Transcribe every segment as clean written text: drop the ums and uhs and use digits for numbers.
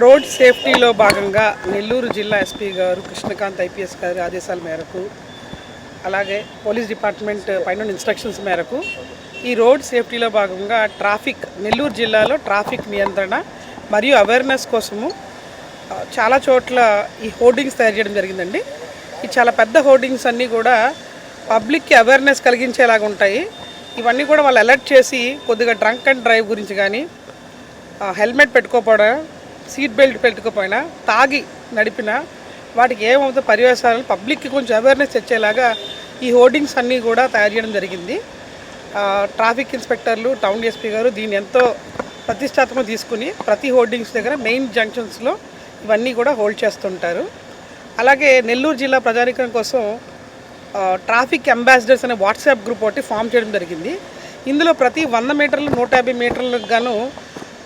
Road సేఫ్టీలో భాగంగా నెల్లూరు జిల్లా SP గారు కృష్ణకాంత్ ఐపీఎస్ గారి ఆదేశాల మేరకు, అలాగే పోలీస్ డిపార్ట్మెంట్ పైన ఇన్స్ట్రక్షన్స్ మేరకు ఈ రోడ్ సేఫ్టీలో భాగంగా నెల్లూరు జిల్లాలో ట్రాఫిక్ నియంత్రణ మరియు అవేర్నెస్ కోసము చాలా చోట్ల ఈ హోర్డింగ్స్ తయారు చేయడం జరిగిందండి. ఈ చాలా పెద్ద హోర్డింగ్స్ అన్నీ కూడా పబ్లిక్కి అవేర్నెస్ కలిగించేలాగా ఉంటాయి. ఇవన్నీ కూడా వాళ్ళు అలర్ట్ చేసి కొద్దిగా డ్రంక్ అండ్ డ్రైవ్ గురించి కానీ, హెల్మెట్ పెట్టుకోకపోవడం, సీట్ బెల్ట్ పెట్టుకోపోయినా, తాగి నడిపిన వాటికి ఏమవుతుందో పర్యవసానాలు పబ్లిక్కి కొంచెం అవేర్నెస్ తెచ్చేలాగా ఈ హోర్డింగ్స్ అన్నీ కూడా తయారు చేయడం జరిగింది. ట్రాఫిక్ ఇన్స్పెక్టర్లు, టౌన్ ఎస్పీ గారు దీన్ని ఎంతో ప్రతిష్టాత్మకంగా తీసుకుని ప్రతి హోర్డింగ్స్ దగ్గర మెయిన్ జంక్షన్స్లో ఇవన్నీ కూడా హోల్డ్ చేస్తుంటారు. అలాగే నెల్లూరు జిల్లా ప్రజానీకరణ కోసం ట్రాఫిక్ అంబాసిడర్స్ అనే వాట్సాప్ గ్రూప్ ఒకటి ఫామ్ చేయడం జరిగింది. ఇందులో ప్రతి 100 మీటర్లు 150 మీటర్లకు గాను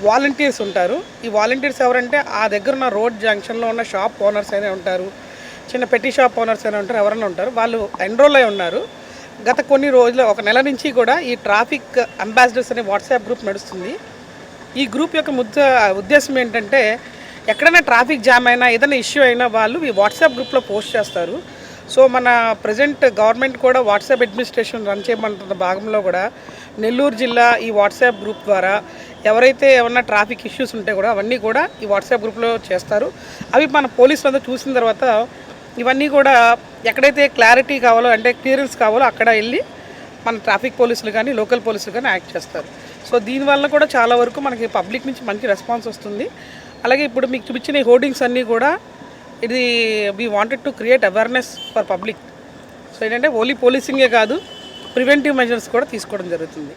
వాలంటీర్స్ ఉంటారు. ఈ వాలంటీర్స్ ఎవరంటే ఆ దగ్గర ఉన్న రోడ్ జంక్షన్లో ఉన్న షాప్ ఓనర్స్ అయినా ఉంటారు, చిన్న పెట్టి షాప్ ఓనర్స్ అయినా ఉంటారు, ఎవరైనా ఉంటారు. వాళ్ళు ఎన్రోల్ అయి ఉన్నారు. గత కొన్ని రోజులు, ఒక నెల నుంచి కూడా ఈ ట్రాఫిక్ అంబాసిడర్స్ అనే వాట్సాప్ గ్రూప్ నడుస్తుంది. ఈ గ్రూప్ యొక్క ఉద్దేశం ఏంటంటే, ఎక్కడైనా ట్రాఫిక్ జామ్ అయినా, ఏదైనా ఇష్యూ అయినా వాళ్ళు ఈ వాట్సాప్ గ్రూప్లో పోస్ట్ చేస్తారు. సో మన ప్రజెంట్ గవర్నమెంట్ కూడా వాట్సాప్ అడ్మినిస్ట్రేషన్ రన్ చేయమంటున్న భాగంలో కూడా నెల్లూరు జిల్లా ఈ వాట్సాప్ గ్రూప్ ద్వారా ఎవరైతే ఏమన్నా ట్రాఫిక్ ఇష్యూస్ ఉంటే కూడా అవన్నీ కూడా ఈ వాట్సాప్ గ్రూప్లో చేస్తారు. అవి మన పోలీసులు అందరూ చూసిన తర్వాత ఇవన్నీ కూడా ఎక్కడైతే క్లారిటీ కావాలో, అంటే క్లియరెన్స్ కావాలో అక్కడ వెళ్ళి మన ట్రాఫిక్ పోలీసులు కానీ, లోకల్ పోలీసులు కానీ యాక్ట్ చేస్తారు. సో దీనివల్ల కూడా చాలా వరకు మనకి పబ్లిక్ నుంచి మంచి రెస్పాన్స్ వస్తుంది. అలాగే ఇప్పుడు మీకు చూపించిన ఈ హోర్డింగ్స్ అన్నీ కూడా ఇది we wanted to create awareness for public. So ఏంటంటే ఓన్లీ పోలీసింగే కాదు, ప్రివెంటివ్ మెజర్స్ కూడా తీసుకోవడం జరుగుతుంది.